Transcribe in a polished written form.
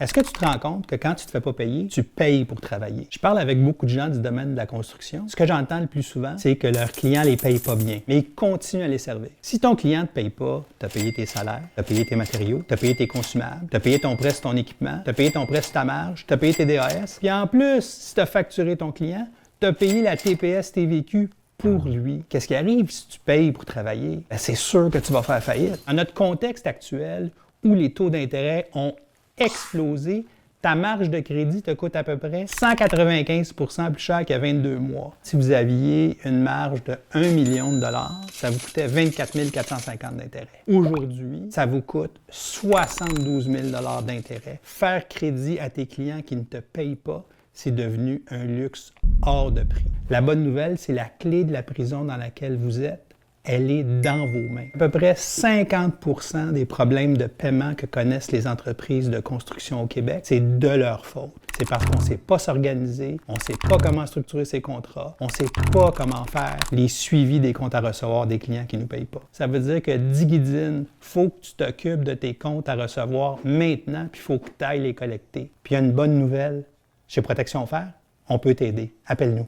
Est-ce que tu te rends compte que quand tu ne te fais pas payer, tu payes pour travailler? Je parle avec beaucoup de gens du domaine de la construction. Ce que j'entends le plus souvent, c'est que leurs clients ne les payent pas bien, mais ils continuent à les servir. Si ton client ne te paye pas, tu as payé tes salaires, tu as payé tes matériaux, tu as payé tes consumables, tu as payé ton prêt sur ton équipement, tu as payé ton prêt sur ta marge, tu as payé tes DAS. Puis en plus, si tu as facturé ton client, tu as payé la TPS TVQ pour lui. Qu'est-ce qui arrive si tu payes pour travailler? Bien, c'est sûr que tu vas faire faillite. Dans notre contexte actuel, où les taux d'intérêt ont explosé, ta marge de crédit te coûte à peu près 195 % plus cher qu'il y a 22 mois. Si vous aviez une marge de 1 million de dollars, ça vous coûtait 24 450 d'intérêt. Aujourd'hui, ça vous coûte 72 000 $ d'intérêt. Faire crédit à tes clients qui ne te payent pas, c'est devenu un luxe hors de prix. La bonne nouvelle, c'est la clé de la prison dans laquelle vous êtes. Elle est dans vos mains. À peu près 50 % des problèmes de paiement que connaissent les entreprises de construction au Québec, c'est de leur faute. C'est parce qu'on ne sait pas s'organiser, on ne sait pas comment structurer ses contrats, on ne sait pas comment faire les suivis des comptes à recevoir des clients qui ne nous payent pas. Ça veut dire que Digidine, il faut que tu t'occupes de tes comptes à recevoir maintenant, puis il faut que tu ailles les collecter. Puis il y a une bonne nouvelle, chez Protection Fer, on peut t'aider. Appelle-nous.